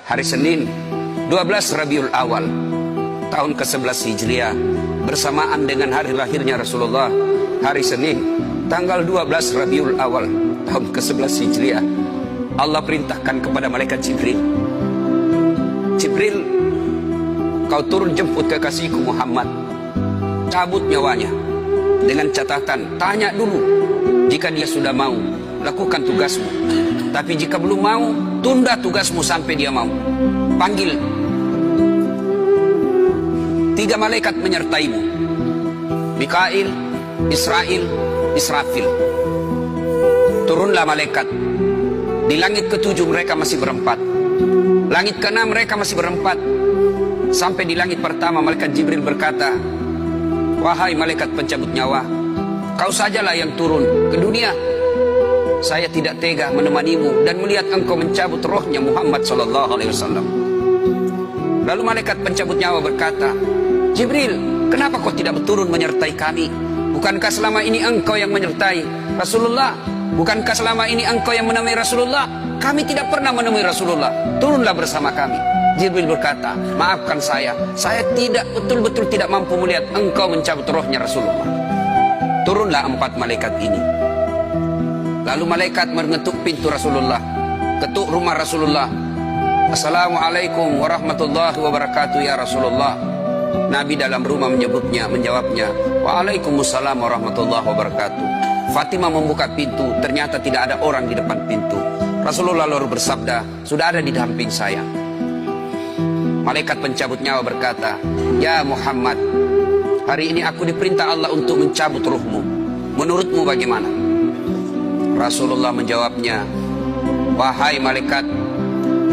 hari Senin 12 Rabiul Awal tahun ke-11 Hijriah, bersamaan dengan hari lahirnya Rasulullah, hari Senin tanggal 12 Rabiul Awal tahun ke-11 Hijriah, Allah perintahkan kepada malaikat Jibril, Jibril, kau turun jemput kekasihku Muhammad, cabut nyawanya, dengan catatan, tanya dulu, jika dia sudah mau, lakukan tugasmu. Tapi jika belum mau, tunda tugasmu sampai dia mau. Panggil 3 malaikat menyertaimu, Mikail, Israel, Israfil. Turunlah malaikat. Di langit ke-7 mereka masih berempat, langit ke-6 mereka masih berempat. Sampai di langit pertama malaikat Jibril berkata, wahai malaikat pencabut nyawa, kau sajalah yang turun ke dunia. Saya tidak tega menemanimu dan melihat engkau mencabut rohnya Muhammad SAW. Lalu malaikat pencabut nyawa berkata, Jibril, kenapa kau tidak berturun menyertai kami? Bukankah selama ini engkau yang menyertai Rasulullah? Bukankah selama ini engkau yang menemui Rasulullah? Kami tidak pernah menemui Rasulullah. Turunlah bersama kami. Jibril berkata, maafkan saya tidak betul-betul tidak mampu melihat engkau mencabut rohnya Rasulullah. Turunlah 4 malaikat ini. Lalu malaikat mengetuk pintu Rasulullah, ketuk rumah Rasulullah. Assalamualaikum warahmatullahi wabarakatuh ya Rasulullah. Nabi dalam rumah menjawabnya, waalaikumsalam warahmatullahi wabarakatuh. Fatimah membuka pintu, ternyata tidak ada orang di depan pintu. Rasulullah lalu bersabda, sudah ada di samping saya. Malaikat pencabut nyawa berkata, ya Muhammad, hari ini aku diperintah Allah untuk mencabut ruhmu. Menurutmu bagaimana? Rasulullah menjawabnya, wahai malaikat,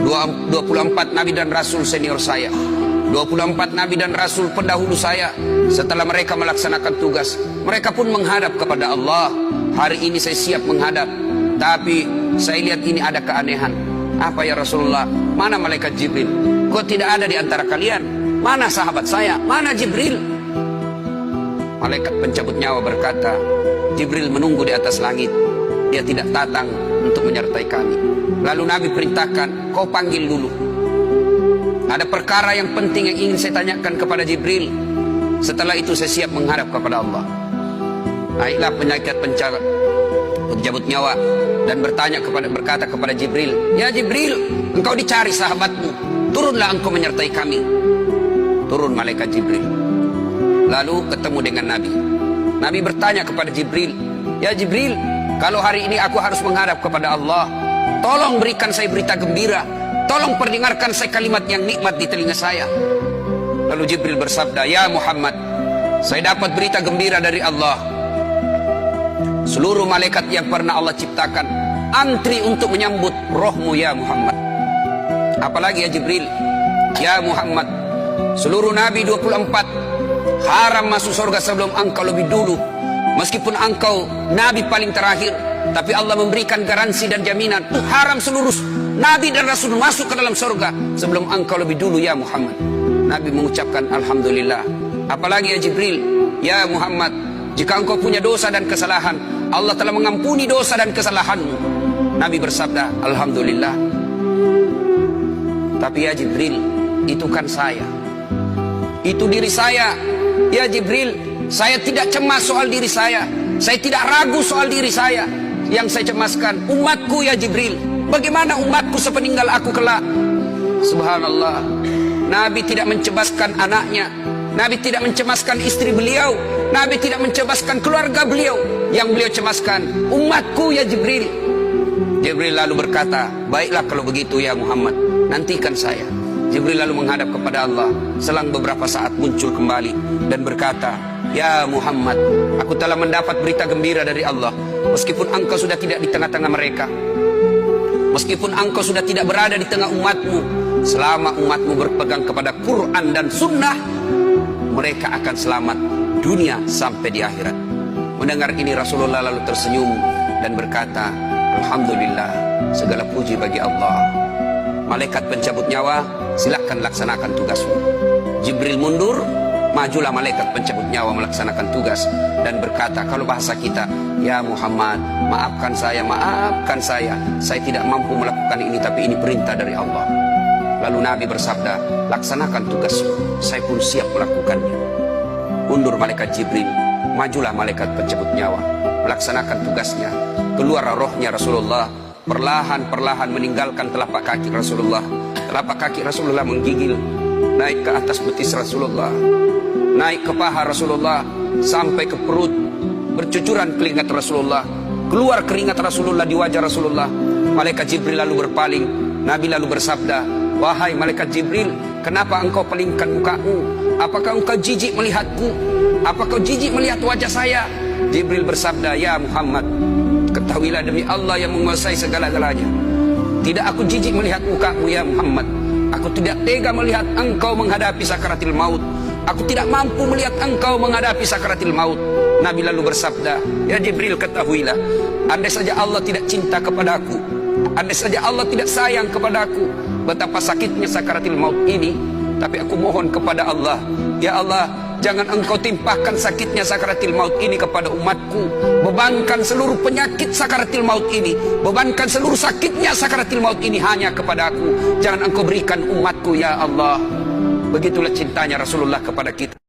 24 nabi dan rasul senior saya, 24 nabi dan rasul pendahulu saya, setelah mereka melaksanakan tugas, mereka pun menghadap kepada Allah. Hari ini saya siap menghadap, tapi saya lihat ini ada keanehan. Apa ya Rasulullah? Mana malaikat Jibril? Kok tidak ada di antara kalian? Mana sahabat saya? Mana Jibril? Malaikat pencabut nyawa berkata, Jibril menunggu di atas langit. Dia tidak datang untuk menyertai kami. Lalu Nabi perintahkan, kau panggil dulu. Ada perkara yang penting yang ingin saya tanyakan kepada Jibril. Setelah itu saya siap menghadap kepada Allah. Naiklah malaikat pencabut nyawa dan berkata kepada Jibril, ya Jibril, engkau dicari sahabatmu, turunlah engkau menyertai kami. Turun malaikat Jibril, lalu ketemu dengan Nabi. Nabi bertanya kepada Jibril, ya Jibril, kalau hari ini aku harus menghadap kepada Allah, tolong berikan saya berita gembira, tolong perdengarkan saya kalimat yang nikmat di telinga saya. Lalu Jibril bersabda, ya Muhammad, saya dapat berita gembira dari Allah. Seluruh malaikat yang pernah Allah ciptakan antri untuk menyambut rohmu ya Muhammad. Apalagi ya Jibril, ya Muhammad, seluruh nabi 24 haram masuk surga sebelum engkau lebih dulu. Meskipun engkau nabi paling terakhir, tapi Allah memberikan garansi dan jaminan, haram seluruh nabi dan rasul masuk ke dalam surga sebelum engkau lebih dulu ya Muhammad. Nabi mengucapkan alhamdulillah. Apalagi ya Jibril, ya Muhammad, jika engkau punya dosa dan kesalahan, Allah telah mengampuni dosa dan kesalahanmu. Nabi bersabda, alhamdulillah. Tapi ya Jibril, itu kan saya, itu diri saya. Ya Jibril, saya tidak cemas soal diri saya tidak ragu soal diri saya. Yang saya cemaskan umatku ya Jibril. Bagaimana umatku sepeninggal aku kelak? Subhanallah, Nabi tidak mencemaskan anaknya, Nabi tidak mencemaskan istri beliau, Nabi tidak mencemaskan keluarga beliau. Yang beliau cemaskan umatku ya Jibril. Jibril lalu berkata, baiklah kalau begitu ya Muhammad, nantikan saya. Jibril lalu menghadap kepada Allah. Selang beberapa saat muncul kembali dan berkata, ya Muhammad, aku telah mendapat berita gembira dari Allah. Meskipun engkau sudah tidak di tengah-tengah mereka, meskipun engkau sudah tidak berada di tengah umatmu, selama umatmu berpegang kepada Quran dan Sunnah, mereka akan selamat dunia sampai di akhirat. Mendengar ini Rasulullah lalu tersenyum dan berkata, alhamdulillah, segala puji bagi Allah. Malaikat pencabut nyawa, silakan laksanakan tugasmu. Jibril mundur, majulah malaikat pencabut nyawa melaksanakan tugas dan berkata, kalau bahasa kita, ya Muhammad, maafkan saya, saya tidak mampu melakukan ini, tapi ini perintah dari Allah. Lalu Nabi bersabda, laksanakan tugasmu, saya pun siap melakukannya. Mundur malaikat Jibril, majulah malaikat pencabut nyawa, melaksanakan tugasnya. Keluar rohnya Rasulullah, perlahan-perlahan meninggalkan telapak kaki Rasulullah. Telapak kaki Rasulullah menggigil, naik ke atas betis Rasulullah, naik ke paha Rasulullah, sampai ke perut. Bercucuran keringat Rasulullah, keluar keringat Rasulullah di wajah Rasulullah. Malaikat Jibril lalu berpaling. Nabi lalu bersabda, wahai malaikat Jibril, kenapa engkau palingkan mukamu? Apakah engkau jijik melihatku? Apakah kau jijik melihat wajah saya? Jibril bersabda, ya Muhammad, ketahuilah demi Allah yang menguasai segala-galanya, tidak aku jijik melihat mukamu ya Muhammad. Aku tidak tega melihat engkau menghadapi sakaratil maut. Aku tidak mampu melihat engkau menghadapi sakaratil maut. Nabi lalu bersabda, ya Jibril, ketahuilah, andai saja Allah tidak cinta kepadaku, andai saja Allah tidak sayang kepadaku, betapa sakitnya sakaratil maut ini. Tapi aku mohon kepada Allah, ya Allah, jangan engkau timpahkan sakitnya sakaratil maut ini kepada umatku. Bebankan seluruh penyakit sakaratil maut ini, bebankan seluruh sakitnya sakaratil maut ini hanya kepada aku. Jangan engkau berikan umatku ya Allah. Begitulah cintanya Rasulullah kepada kita.